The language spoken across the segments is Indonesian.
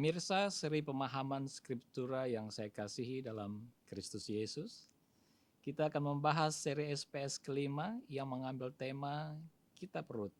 Pemirsa seri pemahaman Skriptura yang saya kasihi dalam Kristus Yesus, kita akan membahas seri SPS kelima yang mengambil tema Kitab Rut.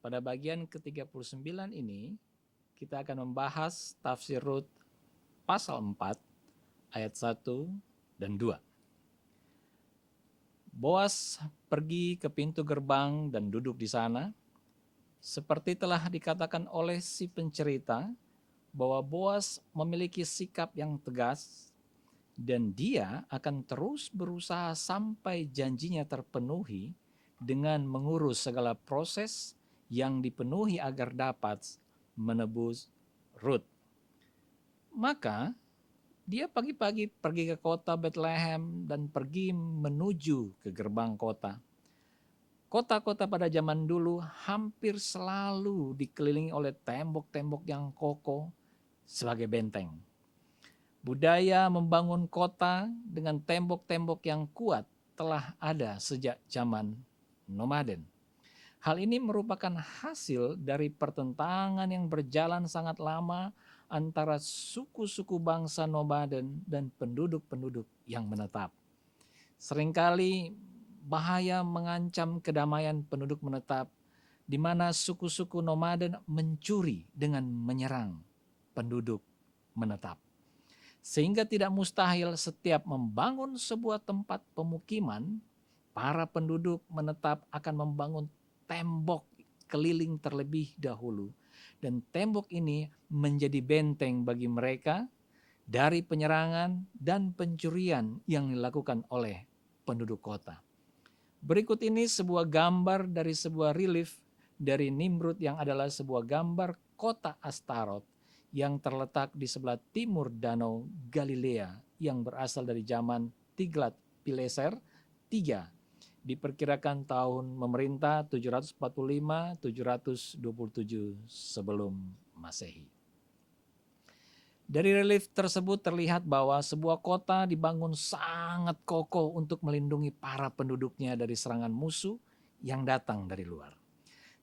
Pada bagian ke-39 ini, kita akan membahas tafsir Rut pasal 4 ayat 1 dan 2. Boas pergi ke pintu gerbang dan duduk di sana. Seperti telah dikatakan oleh si pencerita, bahwa Boas memiliki sikap yang tegas dan dia akan terus berusaha sampai janjinya terpenuhi dengan mengurus segala proses yang dipenuhi agar dapat menebus Rut. Maka dia pagi-pagi pergi ke kota Bethlehem dan pergi menuju ke gerbang kota. Kota-kota pada zaman dulu hampir selalu dikelilingi oleh tembok-tembok yang kokoh sebagai benteng. Budaya membangun kota dengan tembok-tembok yang kuat telah ada sejak zaman nomaden. Hal ini merupakan hasil dari pertentangan yang berjalan sangat lama antara suku-suku bangsa nomaden dan penduduk-penduduk yang menetap. Seringkali bahaya mengancam kedamaian penduduk menetap, di mana suku-suku nomaden mencuri dengan menyerang penduduk menetap. Sehingga tidak mustahil setiap membangun sebuah tempat pemukiman, para penduduk menetap akan membangun tembok keliling terlebih dahulu. Dan tembok ini menjadi benteng bagi mereka dari penyerangan dan pencurian yang dilakukan oleh penduduk kota. Berikut ini sebuah gambar dari sebuah relief dari Nimrud yang adalah sebuah gambar kota Astarot yang terletak di sebelah timur Danau Galilea yang berasal dari zaman Tiglat-Pileser III. Diperkirakan tahun memerintah 745-727 sebelum Masehi. Dari relief tersebut terlihat bahwa sebuah kota dibangun sangat kokoh untuk melindungi para penduduknya dari serangan musuh yang datang dari luar.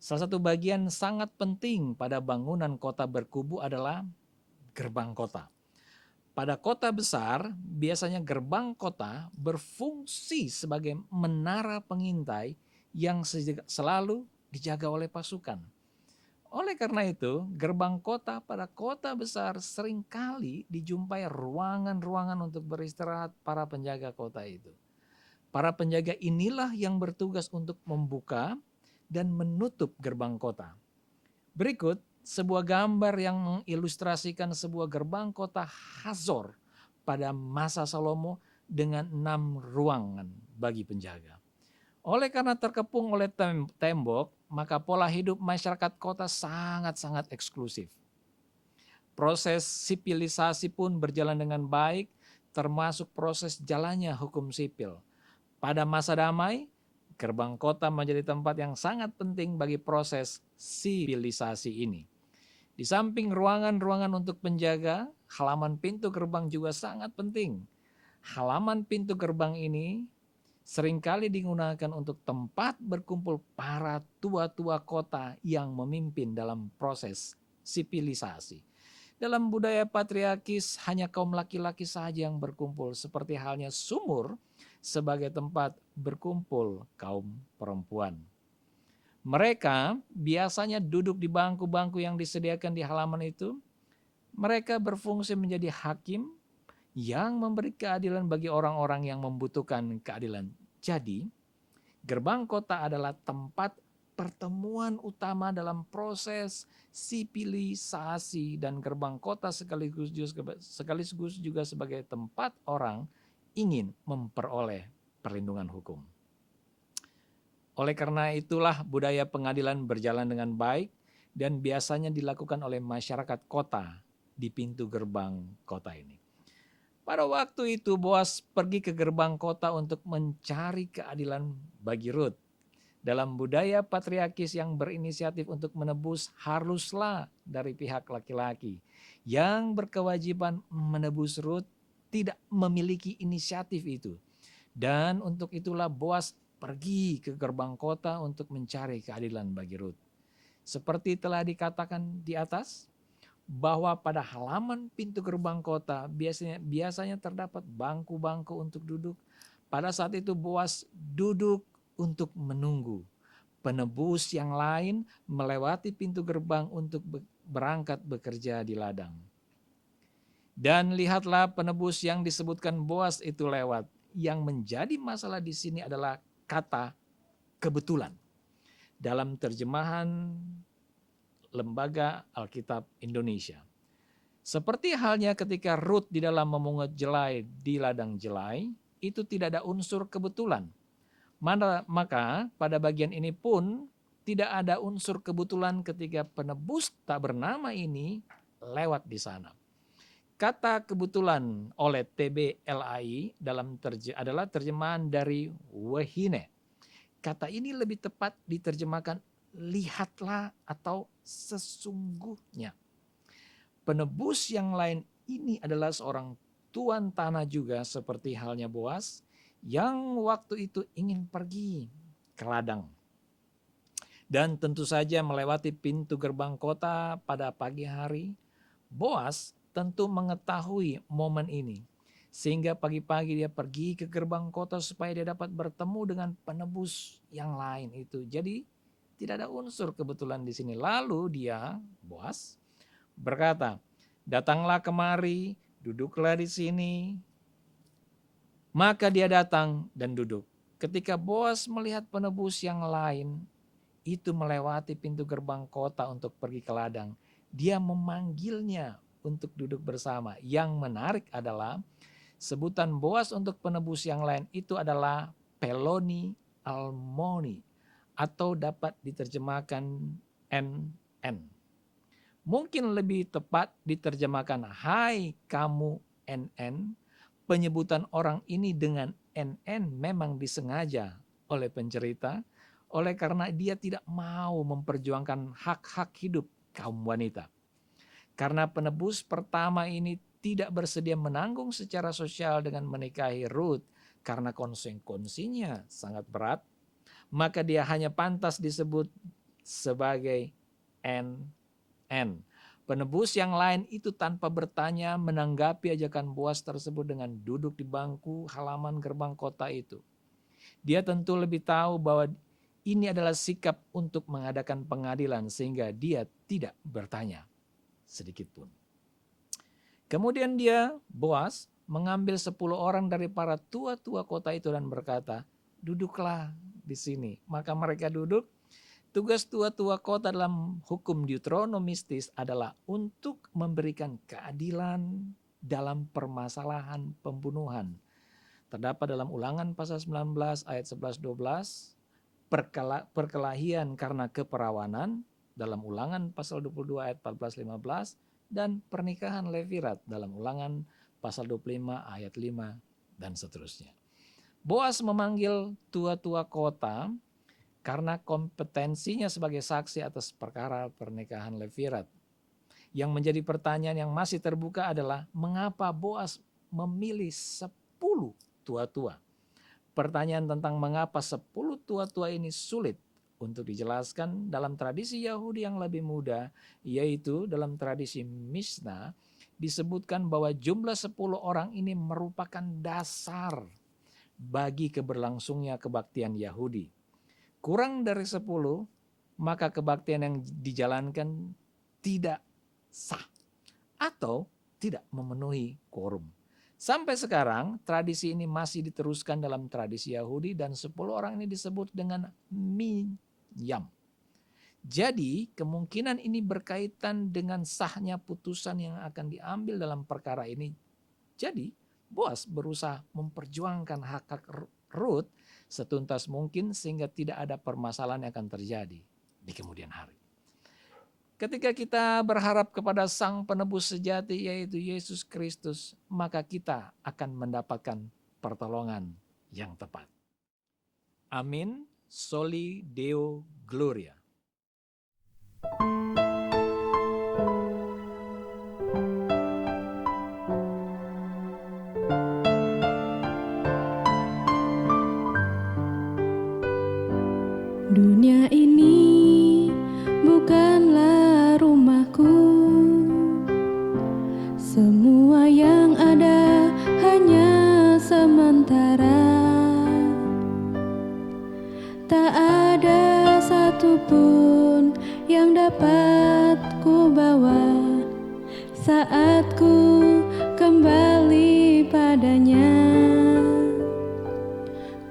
Salah satu bagian sangat penting pada bangunan kota berkubu adalah gerbang kota. Pada kota besar, biasanya gerbang kota berfungsi sebagai menara pengintai yang selalu dijaga oleh pasukan. Oleh karena itu, gerbang kota pada kota besar seringkali dijumpai ruangan-ruangan untuk beristirahat para penjaga kota itu. Para penjaga inilah yang bertugas untuk membuka dan menutup gerbang kota. Berikut sebuah gambar yang mengilustrasikan sebuah gerbang kota Hazor pada masa Salomo dengan 6 ruangan bagi penjaga. Oleh karena terkepung oleh tembok, maka pola hidup masyarakat kota sangat-sangat eksklusif. Proses sipilisasi pun berjalan dengan baik, termasuk proses jalannya hukum sipil. Pada masa damai, gerbang kota menjadi tempat yang sangat penting bagi proses sipilisasi ini. Di samping ruangan-ruangan untuk penjaga, halaman pintu gerbang juga sangat penting. Halaman pintu gerbang ini seringkali digunakan untuk tempat berkumpul para tua-tua kota yang memimpin dalam proses sipilisasi. Dalam budaya patriarkis, hanya kaum laki-laki saja yang berkumpul, seperti halnya sumur sebagai tempat berkumpul kaum perempuan. Mereka biasanya duduk di bangku-bangku yang disediakan di halaman itu. Mereka berfungsi menjadi hakim yang memberi keadilan bagi orang-orang yang membutuhkan keadilan. Jadi, gerbang kota adalah tempat pertemuan utama dalam proses sipilisasi, dan gerbang kota sekaligus juga sebagai tempat orang ingin memperoleh perlindungan hukum. Oleh karena itulah budaya pengadilan berjalan dengan baik dan biasanya dilakukan oleh masyarakat kota di pintu gerbang kota ini. Pada waktu itu Boas pergi ke gerbang kota untuk mencari keadilan bagi Rut. Dalam budaya patriarkis yang berinisiatif untuk menebus haruslah dari pihak laki-laki. Yang berkewajiban menebus Rut tidak memiliki inisiatif itu. Dan untuk itulah Boas pergi ke gerbang kota untuk mencari keadilan bagi Rut. Seperti telah dikatakan di atas, bahwa pada halaman pintu gerbang kota biasanya terdapat bangku-bangku untuk duduk. Pada saat itu Boas duduk untuk menunggu penebus yang lain melewati pintu gerbang untuk berangkat bekerja di ladang. Dan lihatlah penebus yang disebutkan Boas itu lewat. Yang menjadi masalah di sini adalah kata kebetulan. Dalam terjemahan Lembaga Alkitab Indonesia. Seperti halnya ketika Rut di dalam memungut jelai di ladang jelai, itu tidak ada unsur kebetulan. Maka pada bagian ini pun tidak ada unsur kebetulan ketika penebus tak bernama ini lewat di sana. Kata kebetulan oleh TBLAI adalah terjemahan dari wehine. Kata ini lebih tepat diterjemahkan lihatlah atau sesungguhnya. Penebus yang lain ini adalah seorang tuan tanah juga seperti halnya Boas yang waktu itu ingin pergi ke ladang. Dan tentu saja melewati pintu gerbang kota pada pagi hari. Boas tentu mengetahui momen ini. Sehingga pagi-pagi dia pergi ke gerbang kota supaya dia dapat bertemu dengan penebus yang lain itu. Jadi tidak ada unsur kebetulan di sini. Lalu dia, Boas, berkata, datanglah kemari, duduklah di sini. Maka dia datang dan duduk. Ketika Boas melihat penebus yang lain, itu melewati pintu gerbang kota untuk pergi ke ladang. Dia memanggilnya untuk duduk bersama. Yang menarik adalah sebutan Boas untuk penebus yang lain itu adalah Peloni Almoni. Atau dapat diterjemahkan NN. Mungkin lebih tepat diterjemahkan hai kamu NN. Penyebutan orang ini dengan NN memang disengaja oleh pencerita oleh karena dia tidak mau memperjuangkan hak-hak hidup kaum wanita. Karena penebus pertama ini tidak bersedia menanggung secara sosial dengan menikahi Ruth karena konsekuensinya sangat berat, maka dia hanya pantas disebut sebagai NN. Penebus yang lain itu tanpa bertanya menanggapi ajakan Boas tersebut dengan duduk di bangku halaman gerbang kota itu. Dia tentu lebih tahu bahwa ini adalah sikap untuk mengadakan pengadilan sehingga dia tidak bertanya sedikit pun. Kemudian dia, Boas, mengambil 10 orang dari para tua-tua kota itu dan berkata, duduklah di sini. Maka mereka duduk. Tugas tua-tua kota dalam hukum Deuteronomistis adalah untuk memberikan keadilan dalam permasalahan pembunuhan. Terdapat dalam Ulangan pasal 19 ayat 11-12, perkelahian karena keperawanan dalam Ulangan pasal 22 ayat 14-15, dan pernikahan levirat dalam Ulangan pasal 25 ayat 5 dan seterusnya. Boas memanggil tua-tua kota karena kompetensinya sebagai saksi atas perkara pernikahan levirat. Yang menjadi pertanyaan yang masih terbuka adalah mengapa Boas memilih 10 tua-tua. Pertanyaan tentang mengapa 10 tua-tua ini sulit untuk dijelaskan dalam tradisi Yahudi yang lebih muda, yaitu dalam tradisi Mishnah disebutkan bahwa jumlah 10 orang ini merupakan dasar bagi keberlangsungnya kebaktian Yahudi. Kurang dari 10, maka kebaktian yang dijalankan tidak sah atau tidak memenuhi quorum. Sampai sekarang tradisi ini masih diteruskan dalam tradisi Yahudi dan 10 orang ini disebut dengan minyam. Jadi kemungkinan ini berkaitan dengan sahnya putusan yang akan diambil dalam perkara ini. Jadi Boas berusaha memperjuangkan hak-hak Ruth setuntas mungkin sehingga tidak ada permasalahan yang akan terjadi di kemudian hari. Ketika kita berharap kepada Sang Penebus sejati yaitu Yesus Kristus, maka kita akan mendapatkan pertolongan yang tepat. Amin. Soli Deo Gloria. Dunia ini bukanlah rumahku,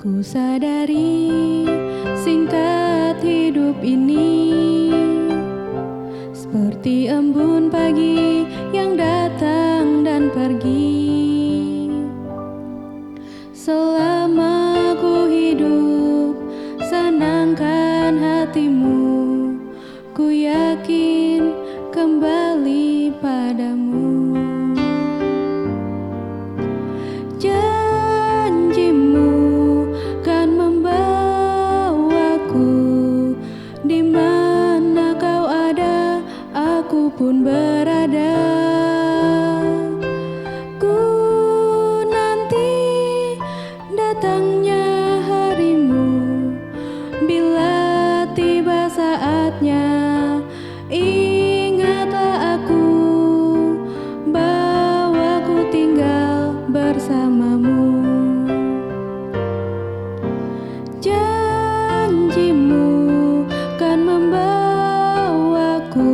Ku sadari singkat hidup ini seperti embun pagi yang datang dan pergi. Selama ku hidup, senangkan hatimu. Ku yakin kembali padamu. Janjimu kan membawaku, di mana kau ada, aku pun berada. Ku nanti datangnya harimu, bila tiba saatnya, ingatlah aku, bahwa ku tinggal bersamamu. Janjimu kan membawaku,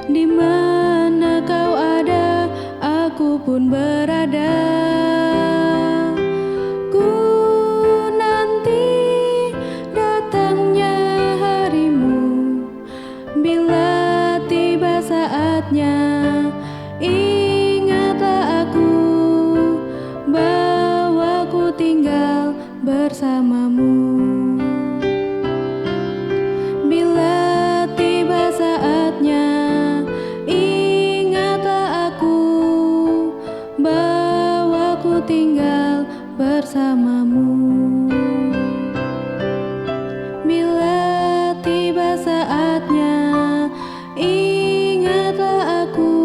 di mana kau ada, aku pun berada. Ku nanti datangnya harimu, bila tiba saatnya, ingatlah aku, bahwa ku tinggal bersamamu. Bila tiba saatnya, ingatlah aku, bahwa ku tinggal bersamamu. Bila tiba saatnya, ingatlah aku,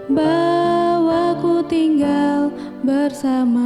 bahwa ku tinggal bersamamu.